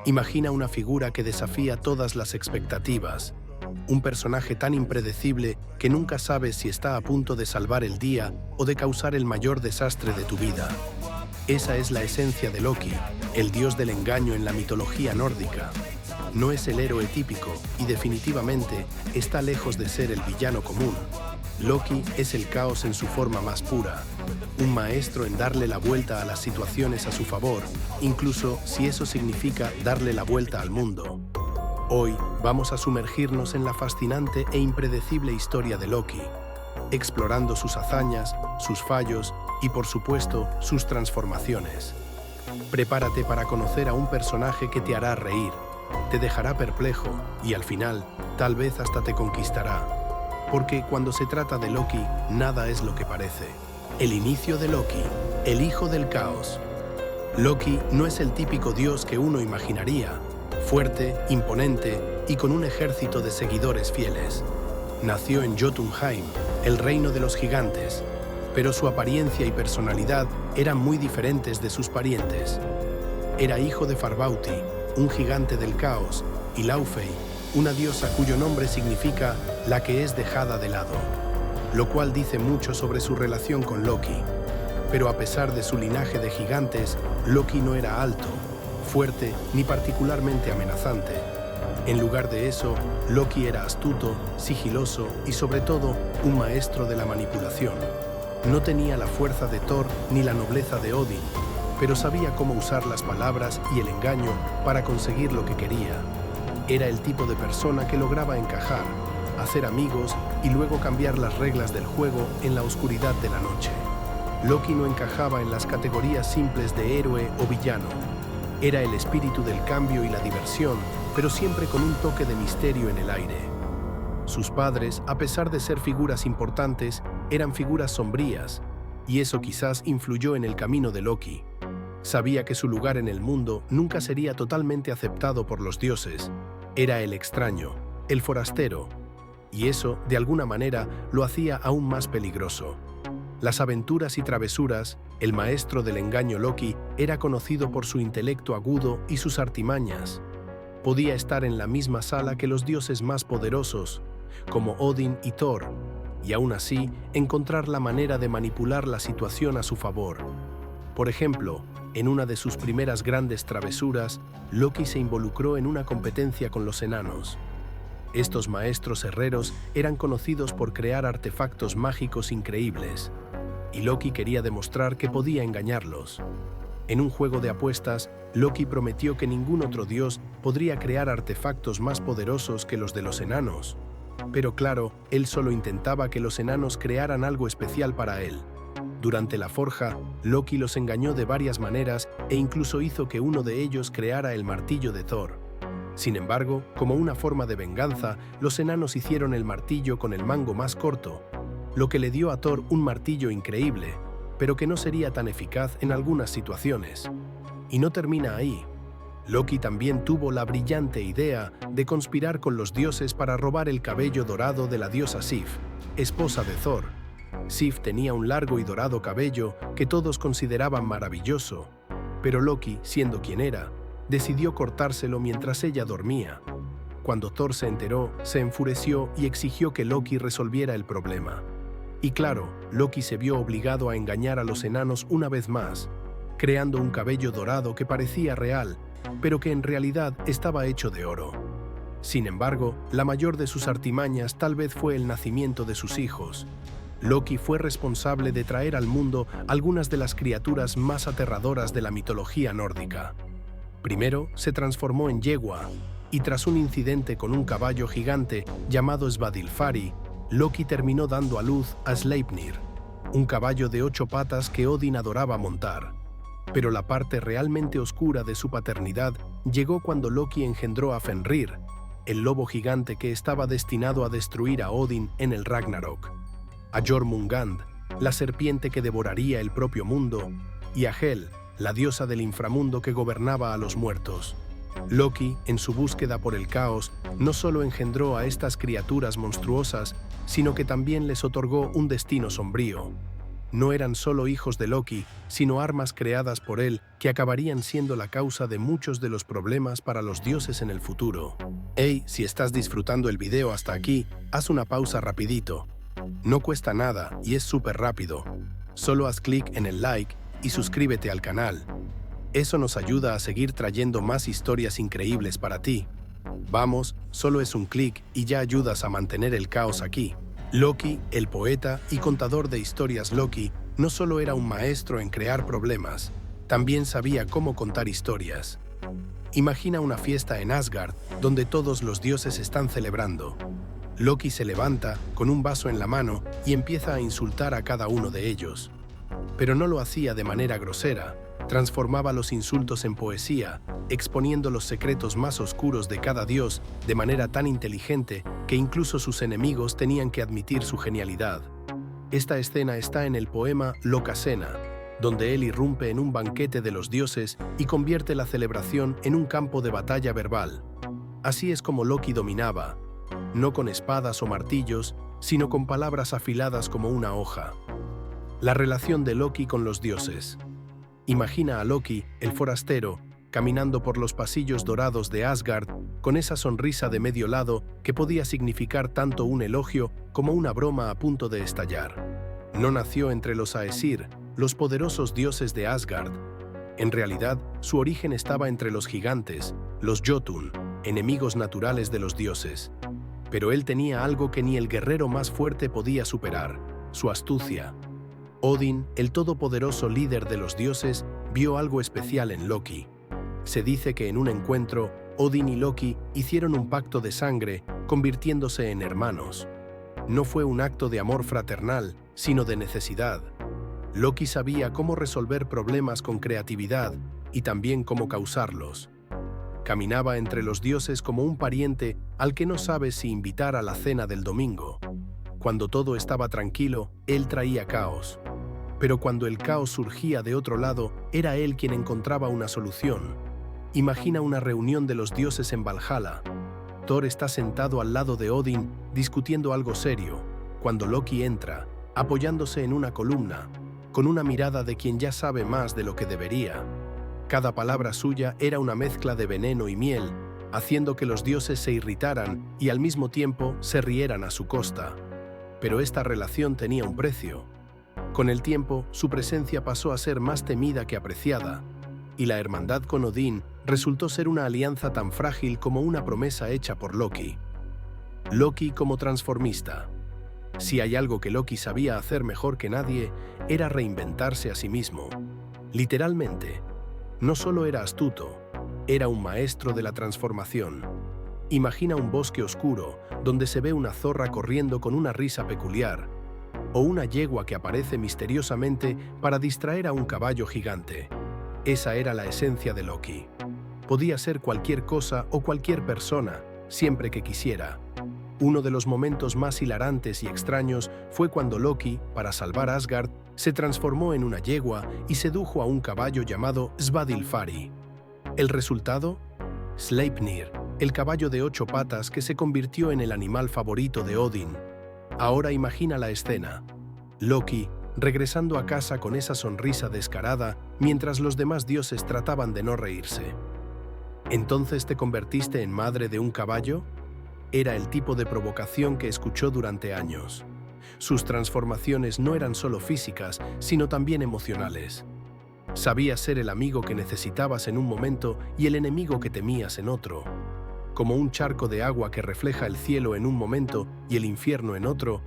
Imagina una figura que desafía todas las expectativas, un personaje tan impredecible que nunca sabes si está a punto de salvar el día o de causar el mayor desastre de tu vida. Esa es la esencia de Loki, el dios del engaño en la mitología nórdica. No es el héroe típico y definitivamente está lejos de ser el villano común. Loki es el caos en su forma más pura, un maestro en darle la vuelta a las situaciones a su favor, incluso si eso significa darle la vuelta al mundo. Hoy vamos a sumergirnos en la fascinante e impredecible historia de Loki, explorando sus hazañas, sus fallos y, por supuesto, sus transformaciones. Prepárate para conocer a un personaje que te hará reír, te dejará perplejo y, al final, tal vez hasta te conquistará. Porque cuando se trata de Loki, nada es lo que parece. El inicio de Loki, el hijo del caos. Loki no es el típico dios que uno imaginaría, fuerte, imponente y con un ejército de seguidores fieles. Nació en Jotunheim, el reino de los gigantes, pero su apariencia y personalidad eran muy diferentes de sus parientes. Era hijo de Farbauti, un gigante del caos, y Laufey, una diosa cuyo nombre significa la que es dejada de lado, lo cual dice mucho sobre su relación con Loki. Pero a pesar de su linaje de gigantes, Loki no era alto, fuerte ni particularmente amenazante. En lugar de eso, Loki era astuto, sigiloso y sobre todo un maestro de la manipulación. No tenía la fuerza de Thor ni la nobleza de Odin, pero sabía cómo usar las palabras y el engaño para conseguir lo que quería. Era el tipo de persona que lograba encajar, hacer amigos y luego cambiar las reglas del juego en la oscuridad de la noche. Loki no encajaba en las categorías simples de héroe o villano. Era el espíritu del cambio y la diversión, pero siempre con un toque de misterio en el aire. Sus padres, a pesar de ser figuras importantes, eran figuras sombrías, y eso quizás influyó en el camino de Loki. Sabía que su lugar en el mundo nunca sería totalmente aceptado por los dioses. Era el extraño, el forastero, y eso, de alguna manera, lo hacía aún más peligroso. Las aventuras y travesuras, el maestro del engaño Loki era conocido por su intelecto agudo y sus artimañas. Podía estar en la misma sala que los dioses más poderosos, como Odin y Thor, y aún así encontrar la manera de manipular la situación a su favor. Por ejemplo, en una de sus primeras grandes travesuras, Loki se involucró en una competencia con los enanos. Estos maestros herreros eran conocidos por crear artefactos mágicos increíbles, y Loki quería demostrar que podía engañarlos. En un juego de apuestas, Loki prometió que ningún otro dios podría crear artefactos más poderosos que los de los enanos. Pero claro, él solo intentaba que los enanos crearan algo especial para él. Durante la forja, Loki los engañó de varias maneras e incluso hizo que uno de ellos creara el martillo de Thor. Sin embargo, como una forma de venganza, los enanos hicieron el martillo con el mango más corto, lo que le dio a Thor un martillo increíble, pero que no sería tan eficaz en algunas situaciones. Y no termina ahí. Loki también tuvo la brillante idea de conspirar con los dioses para robar el cabello dorado de la diosa Sif, esposa de Thor. Sif tenía un largo y dorado cabello que todos consideraban maravilloso, pero Loki, siendo quien era, decidió cortárselo mientras ella dormía. Cuando Thor se enteró, se enfureció y exigió que Loki resolviera el problema. Y claro, Loki se vio obligado a engañar a los enanos una vez más, creando un cabello dorado que parecía real, pero que en realidad estaba hecho de oro. Sin embargo, la mayor de sus artimañas tal vez fue el nacimiento de sus hijos. Loki fue responsable de traer al mundo algunas de las criaturas más aterradoras de la mitología nórdica. Primero, se transformó en yegua, y tras un incidente con un caballo gigante llamado Svadilfari, Loki terminó dando a luz a Sleipnir, un caballo de 8 patas que Odin adoraba montar. Pero la parte realmente oscura de su paternidad llegó cuando Loki engendró a Fenrir, el lobo gigante que estaba destinado a destruir a Odin en el Ragnarok, a Jormungand, la serpiente que devoraría el propio mundo, y a Hel, la diosa del inframundo que gobernaba a los muertos. Loki, en su búsqueda por el caos, no solo engendró a estas criaturas monstruosas, sino que también les otorgó un destino sombrío. no eran solo hijos de Loki, sino armas creadas por él que acabarían siendo la causa de muchos de los problemas para los dioses en el futuro. Hey, si estás disfrutando el video hasta aquí, haz una pausa rapidito. No cuesta nada y es súper rápido. Solo haz clic en el like y suscríbete al canal. Eso nos ayuda a seguir trayendo más historias increíbles para ti. Vamos, solo es un clic y ya ayudas a mantener el caos aquí. Loki, el poeta y contador de historias Loki, no solo era un maestro en crear problemas, también sabía cómo contar historias. Imagina una fiesta en Asgard, donde todos los dioses están celebrando. Loki se levanta, con un vaso en la mano, y empieza a insultar a cada uno de ellos. Pero no lo hacía de manera grosera, transformaba los insultos en poesía, exponiendo los secretos más oscuros de cada dios de manera tan inteligente que incluso sus enemigos tenían que admitir su genialidad. Esta escena está en el poema Lokasena, donde él irrumpe en un banquete de los dioses y convierte la celebración en un campo de batalla verbal. Así es como Loki dominaba, no con espadas o martillos, sino con palabras afiladas como una hoja. La relación de Loki con los dioses. Imagina a Loki, el forastero, caminando por los pasillos dorados de Asgard, con esa sonrisa de medio lado que podía significar tanto un elogio como una broma a punto de estallar. No nació entre los Aesir, los poderosos dioses de Asgard. En realidad, su origen estaba entre los gigantes, los Jotun, enemigos naturales de los dioses. Pero él tenía algo que ni el guerrero más fuerte podía superar: su astucia. Odín, el todopoderoso líder de los dioses, vio algo especial en Loki. Se dice que en un encuentro, Odín y Loki hicieron un pacto de sangre, convirtiéndose en hermanos. No fue un acto de amor fraternal, sino de necesidad. Loki sabía cómo resolver problemas con creatividad y también cómo causarlos. Caminaba entre los dioses como un pariente al que no sabe si invitar a la cena del domingo. Cuando todo estaba tranquilo, él traía caos. Pero cuando el caos surgía de otro lado, era él quien encontraba una solución. Imagina una reunión de los dioses en Valhalla. Thor está sentado al lado de Odín, discutiendo algo serio, cuando Loki entra, apoyándose en una columna, con una mirada de quien ya sabe más de lo que debería. Cada palabra suya era una mezcla de veneno y miel, haciendo que los dioses se irritaran y al mismo tiempo se rieran a su costa. Pero esta relación tenía un precio. Con el tiempo, su presencia pasó a ser más temida que apreciada, y la hermandad con Odín resultó ser una alianza tan frágil como una promesa hecha por Loki. Loki como transformista. Si hay algo que Loki sabía hacer mejor que nadie, era reinventarse a sí mismo. Literalmente, no solo era astuto, era un maestro de la transformación. Imagina un bosque oscuro, donde se ve una zorra corriendo con una risa peculiar, o una yegua que aparece misteriosamente para distraer a un caballo gigante. Esa era la esencia de Loki. Podía ser cualquier cosa o cualquier persona, siempre que quisiera. Uno de los momentos más hilarantes y extraños fue cuando Loki, para salvar Asgard, se transformó en una yegua y sedujo a un caballo llamado Svadilfari. ¿El resultado? Sleipnir, el caballo de 8 patas que se convirtió en el animal favorito de Odín. Ahora imagina la escena. Loki, regresando a casa con esa sonrisa descarada, mientras los demás dioses trataban de no reírse. ¿Entonces te convertiste en madre de un caballo? Era el tipo de provocación que escuchó durante años. Sus transformaciones no eran solo físicas, sino también emocionales. Sabía ser el amigo que necesitabas en un momento y el enemigo que temías en otro. Como un charco de agua que refleja el cielo en un momento y el infierno en otro,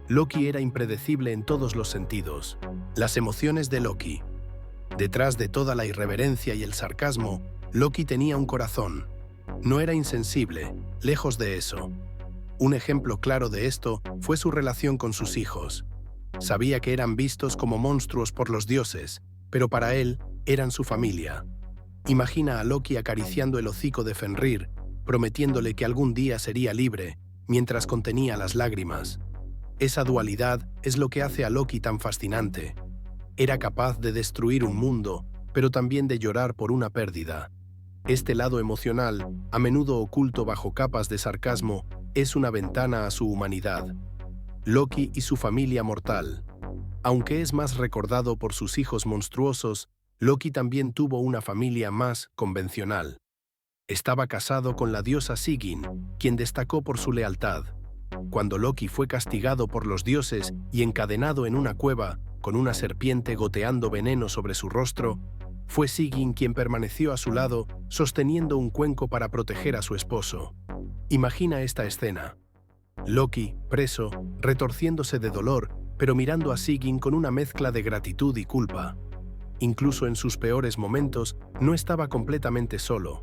Loki era impredecible en todos los sentidos. Las emociones de Loki. Detrás de toda la irreverencia y el sarcasmo, Loki tenía un corazón. No era insensible, lejos de eso. Un ejemplo claro de esto fue su relación con sus hijos. Sabía que eran vistos como monstruos por los dioses, pero para él eran su familia. Imagina a Loki acariciando el hocico de Fenrir, prometiéndole que algún día sería libre, mientras contenía las lágrimas. Esa dualidad es lo que hace a Loki tan fascinante. Era capaz de destruir un mundo, pero también de llorar por una pérdida. Este lado emocional, a menudo oculto bajo capas de sarcasmo, es una ventana a su humanidad. Loki y su familia mortal. Aunque es más recordado por sus hijos monstruosos, Loki también tuvo una familia más convencional. Estaba casado con la diosa Sigyn, quien destacó por su lealtad. Cuando Loki fue castigado por los dioses y encadenado en una cueva, con una serpiente goteando veneno sobre su rostro, fue Sigyn quien permaneció a su lado, sosteniendo un cuenco para proteger a su esposo. Imagina esta escena. Loki, preso, retorciéndose de dolor, pero mirando a Sigyn con una mezcla de gratitud y culpa. Incluso en sus peores momentos, no estaba completamente solo.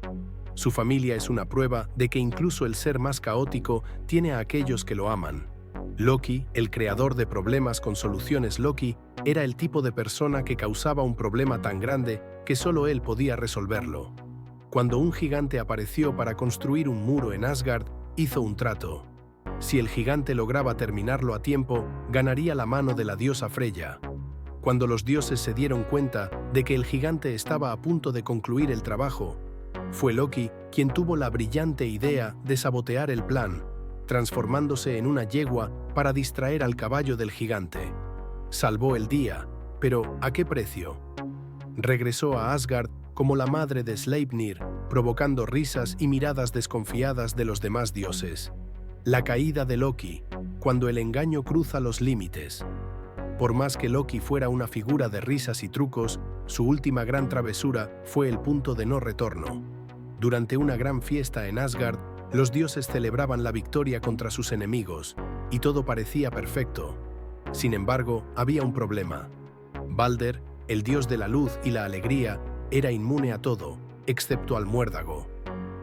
Su familia es una prueba de que incluso el ser más caótico tiene a aquellos que lo aman. Loki, el creador de problemas con soluciones Loki, era el tipo de persona que causaba un problema tan grande que solo él podía resolverlo. Cuando un gigante apareció para construir un muro en Asgard, hizo un trato. Si el gigante lograba terminarlo a tiempo, ganaría la mano de la diosa Freya. Cuando los dioses se dieron cuenta de que el gigante estaba a punto de concluir el trabajo, fue Loki quien tuvo la brillante idea de sabotear el plan, transformándose en una yegua para distraer al caballo del gigante. Salvó el día, pero ¿a qué precio? Regresó a Asgard como la madre de Sleipnir, provocando risas y miradas desconfiadas de los demás dioses. La caída de Loki, cuando el engaño cruza los límites. Por más que Loki fuera una figura de risas y trucos, su última gran travesura fue el punto de no retorno. Durante una gran fiesta en Asgard, los dioses celebraban la victoria contra sus enemigos, y todo parecía perfecto. Sin embargo, había un problema. Balder, el dios de la luz y la alegría, era inmune a todo, excepto al muérdago.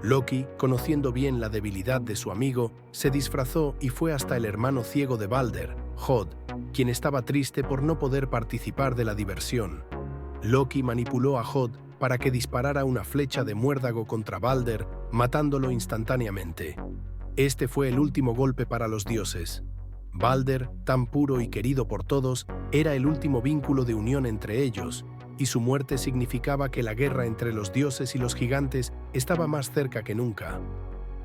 Loki, conociendo bien la debilidad de su amigo, se disfrazó y fue hasta el hermano ciego de Balder, Hod, quien estaba triste por no poder participar de la diversión. Loki manipuló a Hod para que disparara una flecha de muérdago contra Balder, matándolo instantáneamente. Este fue el último golpe para los dioses. Balder, tan puro y querido por todos, era el último vínculo de unión entre ellos, y su muerte significaba que la guerra entre los dioses y los gigantes estaba más cerca que nunca.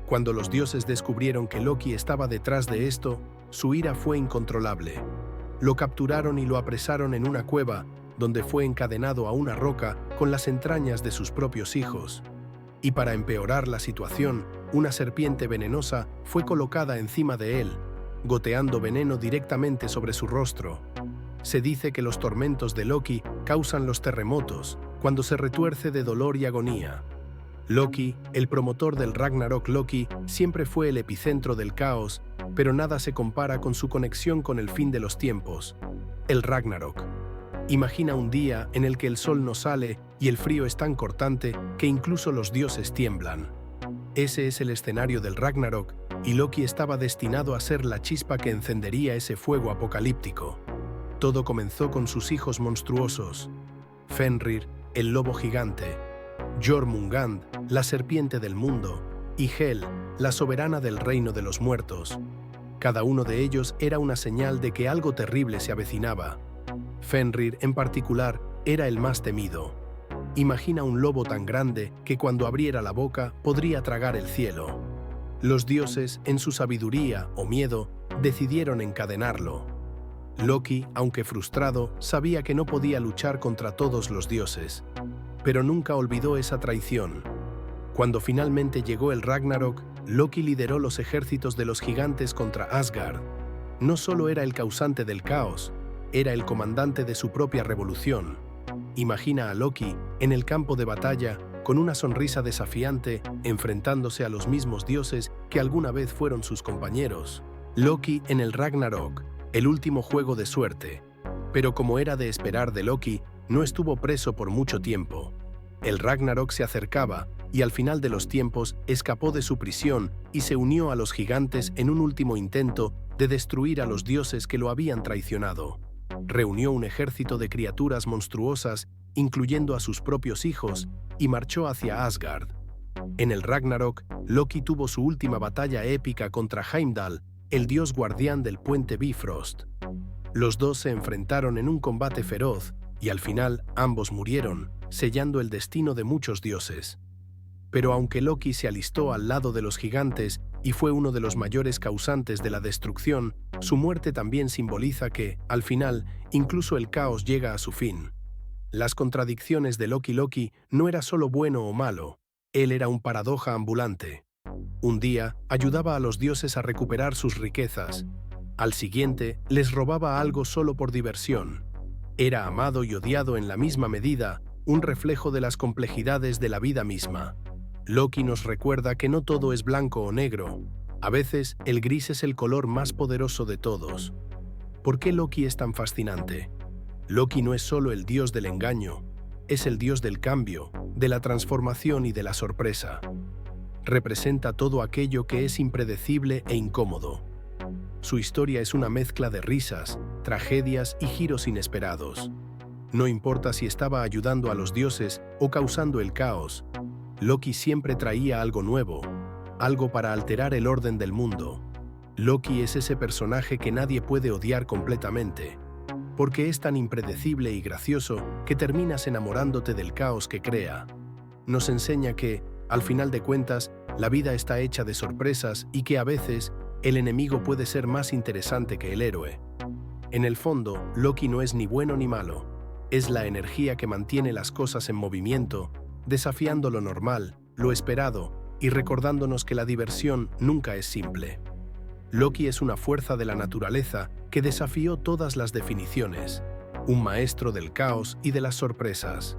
Cuando los dioses descubrieron que Loki estaba detrás de esto, su ira fue incontrolable. Lo capturaron y lo apresaron en una cueva, donde fue encadenado a una roca con las entrañas de sus propios hijos. Y para empeorar la situación, una serpiente venenosa fue colocada encima de él, goteando veneno directamente sobre su rostro. Se dice que los tormentos de Loki causan los terremotos, cuando se retuerce de dolor y agonía. Loki, el promotor del Ragnarok Loki, siempre fue el epicentro del caos, pero nada se compara con su conexión con el fin de los tiempos, el Ragnarok. Imagina un día en el que el sol no sale y el frío es tan cortante que incluso los dioses tiemblan. Ese es el escenario del Ragnarok, y Loki estaba destinado a ser la chispa que encendería ese fuego apocalíptico. Todo comenzó con sus hijos monstruosos: Fenrir, el lobo gigante; Jormungand, la serpiente del mundo; y Hel, la soberana del reino de los muertos. Cada uno de ellos era una señal de que algo terrible se avecinaba. Fenrir, en particular, era el más temido. Imagina un lobo tan grande que cuando abriera la boca podría tragar el cielo. Los dioses, en su sabiduría o miedo, decidieron encadenarlo. Loki, aunque frustrado, sabía que no podía luchar contra todos los dioses, pero nunca olvidó esa traición. Cuando finalmente llegó el Ragnarok, Loki lideró los ejércitos de los gigantes contra Asgard. No solo era el causante del caos, era el comandante de su propia revolución. Imagina a Loki en el campo de batalla, con una sonrisa desafiante, enfrentándose a los mismos dioses que alguna vez fueron sus compañeros. Loki en el Ragnarok, el último juego de suerte. Pero como era de esperar de Loki, no estuvo preso por mucho tiempo. El Ragnarok se acercaba, y al final de los tiempos escapó de su prisión y se unió a los gigantes en un último intento de destruir a los dioses que lo habían traicionado. Reunió un ejército de criaturas monstruosas, incluyendo a sus propios hijos, y marchó hacia Asgard. En el Ragnarok, Loki tuvo su última batalla épica contra Heimdall, el dios guardián del puente Bifrost. Los dos se enfrentaron en un combate feroz, y al final ambos murieron, sellando el destino de muchos dioses. Pero aunque Loki se alistó al lado de los gigantes, y fue uno de los mayores causantes de la destrucción, su muerte también simboliza que, al final, incluso el caos llega a su fin. Las contradicciones de Loki no era solo bueno o malo, él era un paradoja ambulante. Un día, ayudaba a los dioses a recuperar sus riquezas. Al siguiente, les robaba algo solo por diversión. Era amado y odiado en la misma medida, un reflejo de las complejidades de la vida misma. Loki nos recuerda que no todo es blanco o negro. A veces, el gris es el color más poderoso de todos. ¿Por qué Loki es tan fascinante? Loki no es solo el dios del engaño, es el dios del cambio, de la transformación y de la sorpresa. Representa todo aquello que es impredecible e incómodo. Su historia es una mezcla de risas, tragedias y giros inesperados. No importa si estaba ayudando a los dioses o causando el caos, Loki siempre traía algo nuevo, algo para alterar el orden del mundo. Loki es ese personaje que nadie puede odiar completamente, porque es tan impredecible y gracioso que terminas enamorándote del caos que crea. Nos enseña que, al final de cuentas, la vida está hecha de sorpresas y que a veces el enemigo puede ser más interesante que el héroe. En el fondo, Loki no es ni bueno ni malo. Es la energía que mantiene las cosas en movimiento, desafiando lo normal, lo esperado y recordándonos que la diversión nunca es simple. Loki es una fuerza de la naturaleza que desafió todas las definiciones, un maestro del caos y de las sorpresas.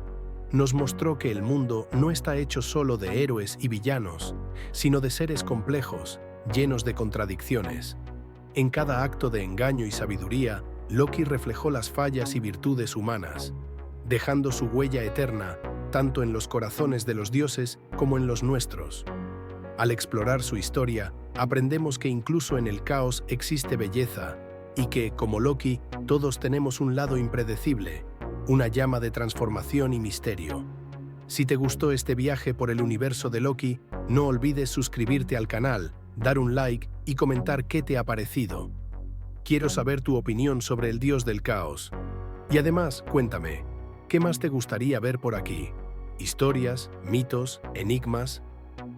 Nos mostró que el mundo no está hecho solo de héroes y villanos, sino de seres complejos, llenos de contradicciones. En cada acto de engaño y sabiduría, Loki reflejó las fallas y virtudes humanas, dejando su huella eterna tanto en los corazones de los dioses como en los nuestros. Al explorar su historia, aprendemos que incluso en el caos existe belleza y que, como Loki, todos tenemos un lado impredecible, una llama de transformación y misterio. Si te gustó este viaje por el universo de Loki, no olvides suscribirte al canal, dar un like y comentar qué te ha parecido. Quiero saber tu opinión sobre el dios del caos. Y además, cuéntame, ¿qué más te gustaría ver por aquí? ¿Historias, mitos, enigmas?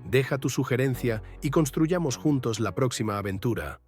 Deja tu sugerencia y construyamos juntos la próxima aventura.